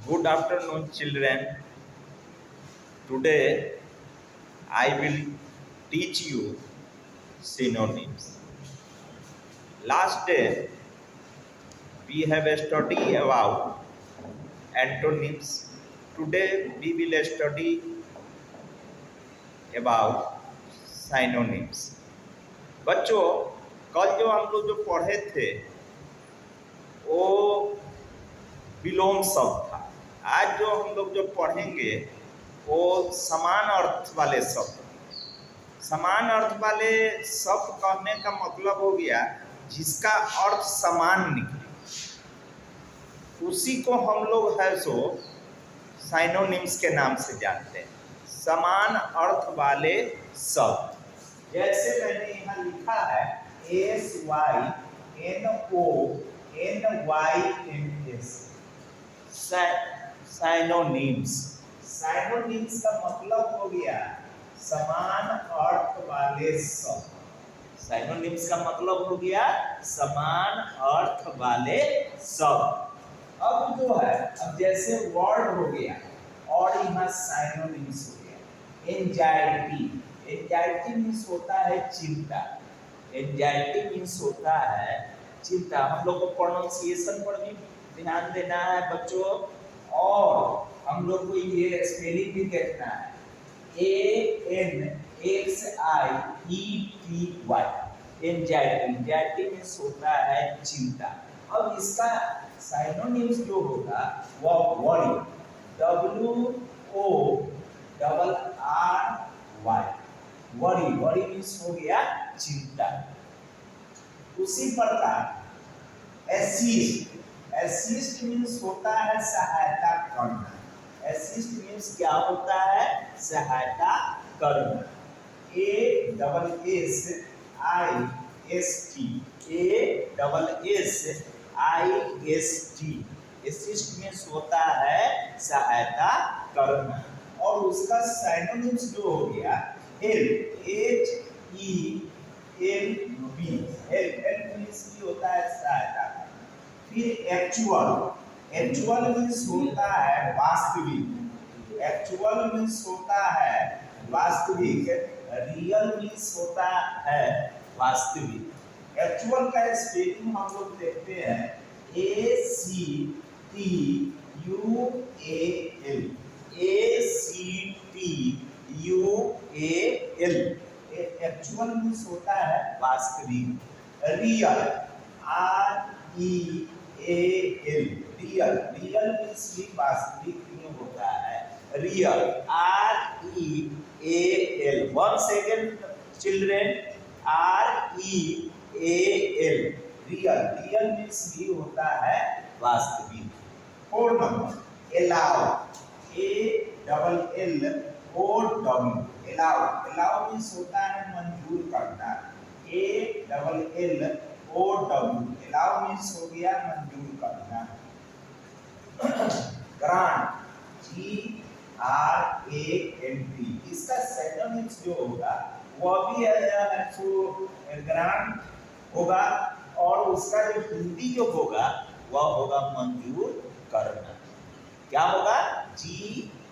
Good afternoon, children. Today I will teach you synonyms. Last day we have a study about antonyms. Today we will study about synonyms. बच्चों, कल जो हम लोग जो पढ़े थे वो विलोम शब्द था। आज जो हम लोग जो पढ़ेंगे वो समान अर्थ वाले शब्द। समान अर्थ वाले शब्द कहने का मतलब हो गया जिसका अर्थ समान निकले, उसी को हम लोग है सो साइनोनिम्स के नाम से जानते हैं। समान अर्थ वाले शब्द, जैसे मैंने यहाँ लिखा है SYNONYMS, साइनोनिम्स। साइनोनिम्स का मतलब हो गया समान अर्थ वाले शब्द। साइनोनिम्स का मतलब हो गया समान अर्थ वाले शब्द। अब जो है, अब जैसे वर्ड हो गया और यहाँ साइनोनिम्स हो गया। एंजाइटी, एंजाइटी मीन्स होता है चिंता। एंजाइटी मीन्स होता है चिंता। हम लोग को प्रोनाउंसिएशन पर भी ध्यान देना है बच्चों, और हम लोग को ये स्पेलिंग भी देखना है। ANXIETY, anxiety. एंजाइटी मीन्स होता है चिंता। अब इसका साइनोनिम्स जो होगा वह worry, WORRY। Worry, worry means हो गया चिंता। उसी प्रकार असिस्ट, असिस्ट मीन्स होता है सहायता करना। असिस्ट मीन्स क्या होता है? सहायता करना। ASSIST, असिस्ट मीन्स होता है सहायता करना। और उसका साइनोनिम्स जो हो गया हेल्प, HELP, हेल्प मीन्स की होता है सहायता। फिर एक्चुअल, एक्चुअल मीन्स होता है वास्तविक। एक्चुअल मीन्स होता है वास्तविक। रियल मीन्स होता है वास्तविक। एक्चुअल का स्पेलिंग हम लोग देखते हैं ACTUAL। एक्चुअल मीन्स होता है वास्तविक। Real, REAL, real, real means भी वास्तविक में होता है। Real, REAL। One second children, REAL, real, real means भी होता है वास्तविक। 4 number allow, ALLOW, allow. Allow means होता है मंजूर करना। ALLOW, एलाउ मीन्स हो गया मंजूर करना। ग्रांट, GRANT, इसका सिनोनिम्स जो होगा वह भी है सो ग्रांट होगा, और उसका जो हिंदी जो होगा वह होगा मंजूर करना। क्या होगा? GRANT,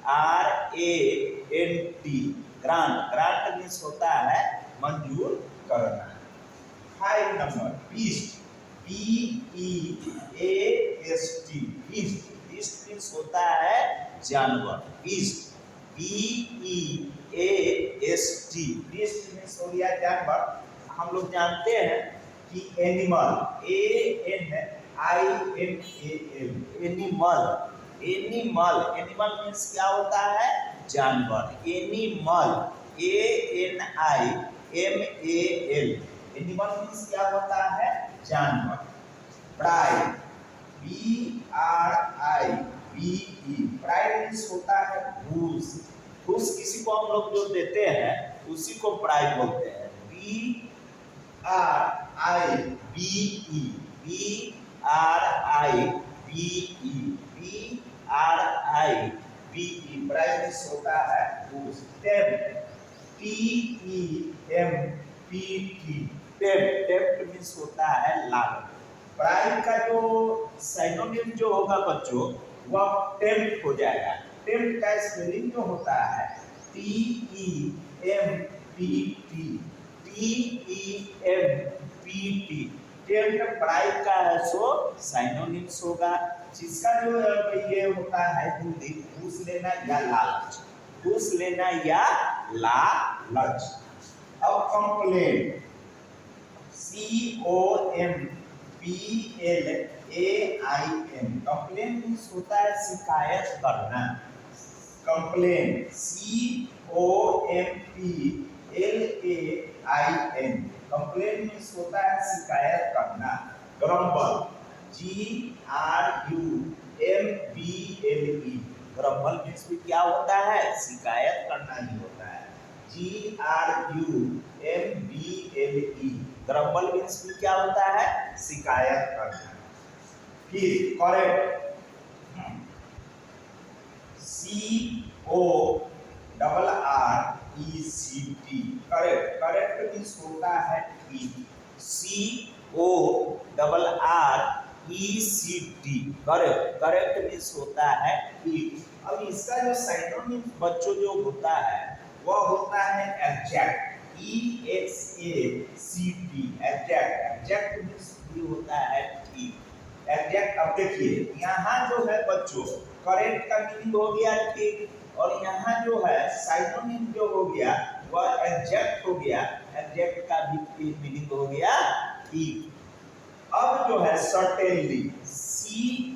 grant. ग्रांट मीन्स होता है मंजूर करना। 5 number beast, BEAST, beast. Beast means होता है जानवर। बीस्ट, BEAST, बीस्ट मीन्स हो गया जानवर। हम लोग जानते हैं कि animal, ANIMAL, animal. Animal, animal means क्या होता है? जानवर। एनिमल, ANIMAL, एनिमल मीन्स क्या होता है? जानवर। प्राइड, PRIBE, प्राइड मीन्स होता है घूस। घूस किसी को हम लोग जो देते हैं उसी को प्राइड बोलते हैं। PRIBE, प्राइड मीन्स होता है घूस। TEMPT, टेम्प्ट मीन्स होता है लागत। प्राइड का जो साइनोनिम जो होगा बच्चों वह टेम्प्ट हो जाएगा। टेम्प्ट का स्पेलिंग जो होता है TEMPT, TEMPT। टेम्प्ट पढ़ाई का है सो साइनोनिम्स होगा। जिसका जो ये होता है हिंदी घूस लेना या लालच, घूस लेना या लालच। अब कंप्लेन, COMPLAIN, कंप्लेन मीन्स होता है शिकायत करना। कंप्लेन COMPLAIN, कंप्लेन मीन्स होता है शिकायत करना। ग्रम्बल GRUMBLE, ग्रम्बल मीन्स भी क्या होता है, शिकायत करना ही होता है। GRUMBLE, ग्रम्बल मीन्स भी क्या होता है, शिकायत करना। फिर correct, CORRECT, correct, correct means होता है ठीक। CORRECT, करेक्ट, करेक्ट मीन्स होता है ठीक। अब इसका जो साइनोनिम बच्चों जो होता है वह होता है exact, EXACT, exact. Exact means भी होता है ठीक, एग्जैक्ट। अब देखिए यहाँ जो है बच्चों करेक्ट का मीनिंग हो गया ठीक, और यहाँ जो है साइनोनिम जो हो गया वह एग्जैक्ट हो गया, एग्जैक्ट का भी मीनिंग हो गया ठीक। अब जो है सर्टेनली, CERTAINLY,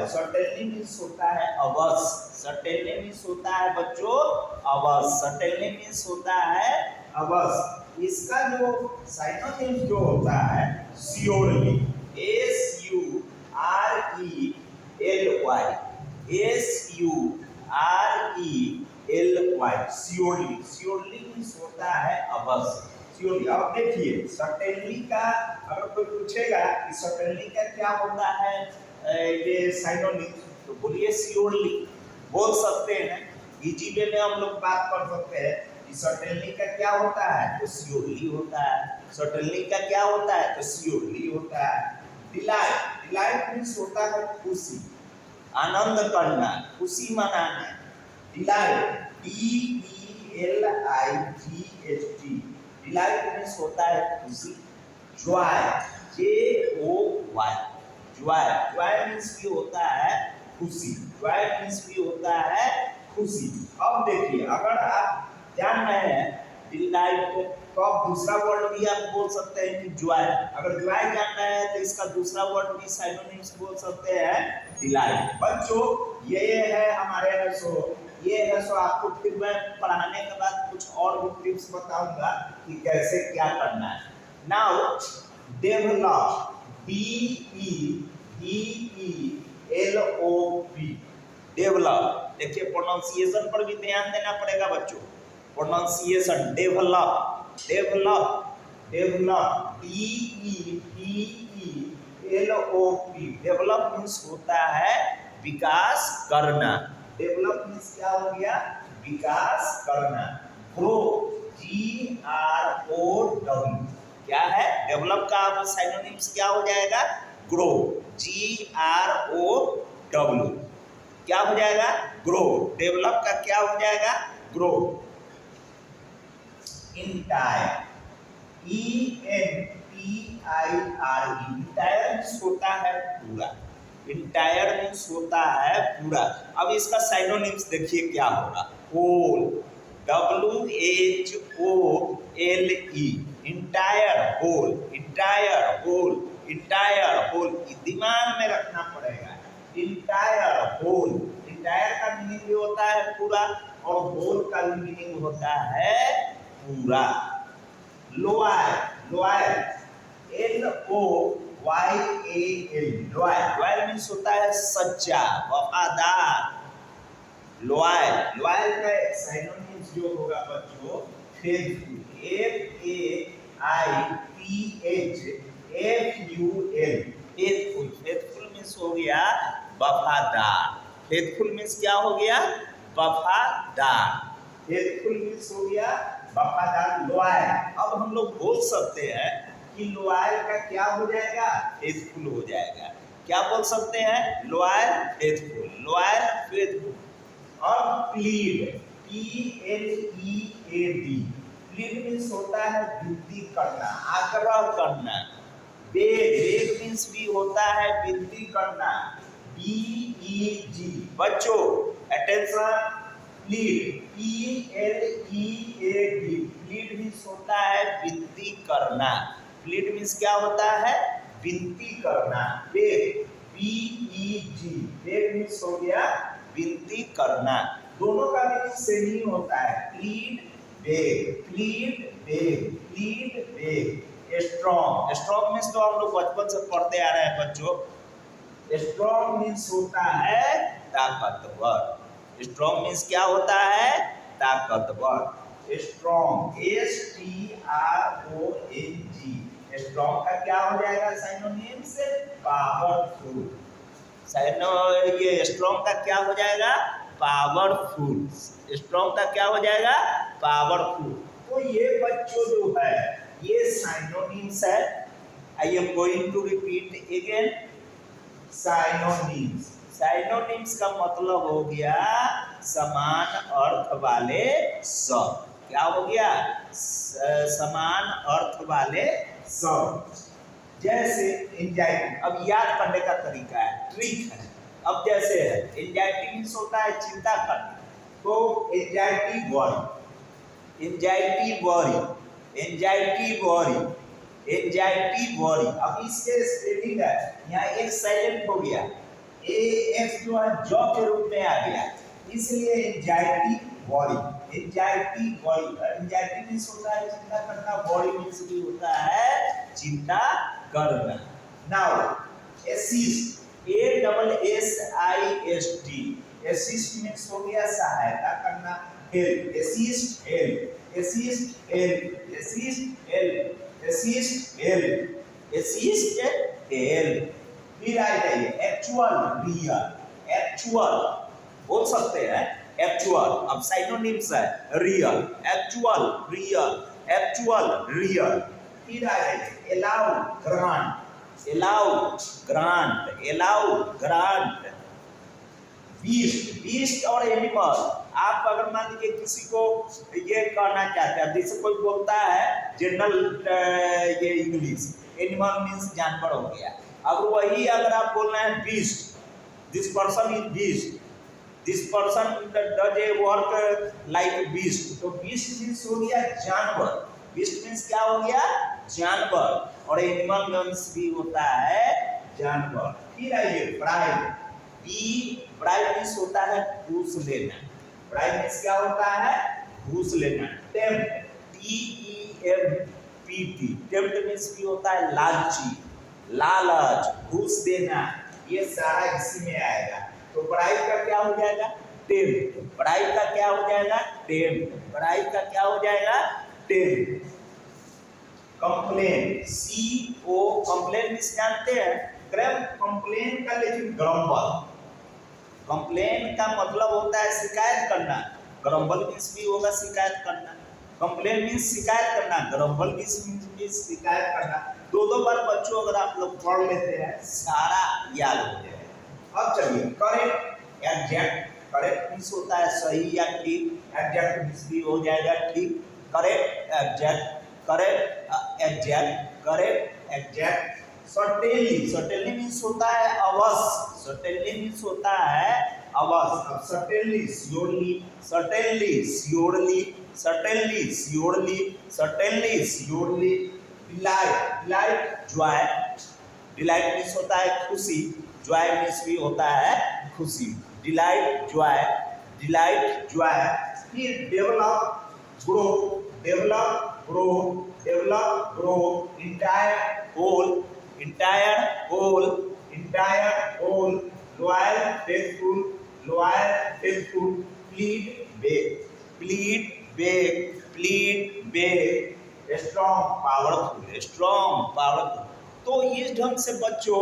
सर्टेनली मीन्स होता है अवश्य, सर्टेनली मीन्स होता है बच्चों अवश्य, सर्टेनली मीन्स होता है अवश्य। इसका जो साइनोनिम जो होता है surely, SURELY, surely, surely means होता है अवश्य, श्योरली। अब देखिए सर्टेनली का अगर कोई पूछेगा कि सर्टेनली का क्या होता है ये साइनोनिम, तो बोलिए श्योरली, बोल सकते हैं। इजी वे में हम लोग बात कर सकते हैं कि सर्टेनली का क्या होता है, तो श्योरली होता है। सर्टेनली का क्या होता है, तो श्योरली होता है। डिलाइट, डिलाइट मीन्स होता है खुशी, आनंद करना, खुशी मनाना। डिलाइट, DELIGHT, डिलाइट मीन्स होता है खुशी। Joy, JOY, Joy, Joy means भी होता है खुशी, जॉय मीन्स भी होता है खुशी। अब देखिए अगर आप जान रहे हैं डिलाइट तो आप दूसरा वर्ड भी आप बोल सकते हैं कि जॉय। अगर जॉय जान रहे हैं तो इसका दूसरा वर्ड भी साइनोनिम्स बोल सकते हैं डिलाइट। बच्चों ये है हमारे ये है सो आपको फिर मैं पढ़ाने के बाद कुछ और भी टिप्स बताऊंगा कि कैसे क्या करना है। Now develop, DEVELOP, develop. देखिए प्रोनाउंसिएशन पर भी ध्यान देना पड़ेगा बच्चों, pronunciation. Develop, develop, develop, DEVELOP, develop means होता है विकास करना। डेवलप मीन्स क्या हो गया, विकास करना। ग्रो, GROW, क्या है, डेवलप का साइनोनिम्स क्या हो जाएगा, ग्रो, GROW, क्या हो जाएगा, ग्रो। डेवलप का क्या हो जाएगा, grow. Entire, ENTIRE, entire means होता है पूरा, इंटायर मीन्स होता है पूरा। अब इसका साइनोनिम्स देखिए क्या होगा, whole, WHOLE, entire whole, entire whole, entire whole, दिमाग में रखना पड़ेगा। इंटायर होल, इंटायर का मीनिंग भी होता है पूरा, और होल का भी मीनिंग होता है पूरा। Lower, lower, LOYAL, loyal, loyal means होता है सच्चा, वफादार। लॉयल, लॉयल का साइनोनिम्स जो होगा बच्चों faithful, FAITHFUL, faithful, faithful means हो गया वफादार। फेथफुल मीन्स क्या हो गया, वफादार, फेथफुल मीन्स हो गया वफादार, लॉयल। अब हम लोग बोल सकते हैं कि लॉयल का क्या हो जाएगा, फेथफुल हो जाएगा। क्या बोल सकते हैं, लॉयल फेथफुल, लॉयल फेथफुल। और प्लीड, PLEAD, प्लीड मीन्स होता है विनती करना, आग्रह करना। बेग, बेग मीन्स भी होता है विनती करना, BEG। बच्चों attention, plead, PLEAD, plead means होता है विनती करना। प्लीड मीन्स क्या होता है, विनती करना। बेग, BEG, बेग मीन्स हो गया विनती करना। दोनों का मीनिंग सेम ही होता है, plead beg, plead beg, plead beg. Strong, strong means तो हम लोग बचपन से पढ़ते आ रहे हैं बच्चों। स्ट्रॉन्ग मीन्स होता है ताकतवर। स्ट्रॉन्ग मीन्स क्या होता है, ताकतवर। स्ट्रॉन्ग, STRONG, स्ट्रॉन्ग का क्या हो जाएगा साइनोनिम्स, पावरफुल। ये स्ट्रॉन्ग का क्या हो जाएगा, पावरफुल। स्ट्रॉन्ग का क्या हो जाएगा, पावरफुल। तो ये बच्चों जो है ये साइनोनिम्स है। I am going to repeat again, synonyms. Synonyms का मतलब हो गया समान अर्थ वाले शब्द। क्या हो गया, समान अर्थ वाले शब्द। जैसे एंजाइटी, अब याद करने का तरीका है, ट्रिक है। अब जैसे है एंजाइटी मीन्स होता है चिंता करना, तो anxiety worry, anxiety worry, anxiety worry, anxiety worry. अब इसके स्पेलिंग है, यहाँ एक साइलेंट हो गया, AX जो है जॉ के रूप में आ गया, इसलिए anxiety worry, anxiety worry. Anxiety means होता है चिंता करना, वरी मीन्स भी होता है चिंता करना। Now assist, ASSIST, assist means हो गया सहायता करना, help, assist help, assist help, assist help, assist help, assist help. फिर आ जाइए एक्चुअल, रियल, एक्चुअल बोल सकते हैं, एक्चुअल। अब साइनोनिम्स है real, actual, real, actual, real. फिर आ जाइए allow, grant, allow, grant, allow, grant. Beast, beast और एनिमल। आप अगर मान लीजिए किसी को ये कहना चाहते हैं, जैसे कोई बोलता है जनरल ये इंग्लिश, एनिमल मीन्स जानवर हो गया। अब वही अगर आप बोल रहे हैं beast, this person is beast, this person does a work like beast, तो बीस्ट मीन्स हो गया जानवर। बीस्ट मीन्स क्या हो गया, जानवर। और एनिमल मीन्स भी होता है जानवर। फिर आइए ब्राइड, ब्राइड मीन्स होता है घूस लेना। ब्राइड मीन्स क्या होता है, घूस लेना। टेम्प्ट, TEMPT, टेम्प्ट मीन्स भी होता है लालची, लालच, घूस देना, ये सारा इसी में आएगा। तो ब्राइड का क्या हो जाएगा, टेम्प्ट। ब्राइड का क्या हो जाएगा, टेम्प्ट। ब्राइड का क्या हो जाएगा, tempt. Complain, CO, complain means जानते हैं, कंप्लेन का लेकिन ग्रम्बल, कंप्लेन का मतलब होता है शिकायत करना, ग्रम्बल मीन्स भी होगा शिकायत करना। कंप्लेन मीन्स शिकायत करना, ग्रम्बल मीन्स शिकायत करना। दो बार बच्चों अगर आप लोग पढ़ लेते हैं सारा याद हो जाएगा। अब चलिए करेक्ट, एग्जैक्ट। करेक्ट मीन्स होता है सही या ठीक, एग्जैक्ट मीन्स भी हो जाएगा ठीक। Correct, exact, correct, exact, correct, exact. Certainly, certainly means होता है अवश्य, सर्टेनली मीन्स होता है अवश्य। अब certainly, surely, certainly, surely, certainly, surely, certainly, surely. Delight, delight joy, delight means होता है खुशी, जॉय मीन्स भी होता है खुशी। Delight joy, delight joy. फिर develop, grow, develop, grow, develop, grow. Entire, whole, entire whole, entire whole, loyal, faithful, loyal, faithful. Plead, beg, plead, beg, plead, beg. Strong, powerful, strong, powerful. तो इस ढंग से बच्चों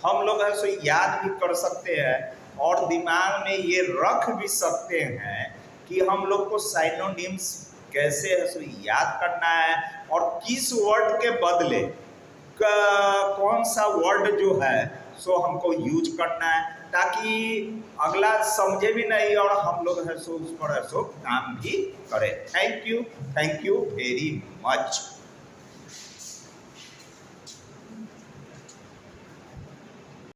हम लोग ऐसे याद भी कर सकते हैं और दिमाग में ये रख भी सकते हैं कि हम लोग को साइनोनिम्स कैसे है सो याद करना है और किस वर्ड के बदले कौन सा वर्ड जो है सो हमको यूज करना है, ताकि अगला समझे भी नहीं और हम लोग है सो उस पर है सो काम भी करें। Thank you very much.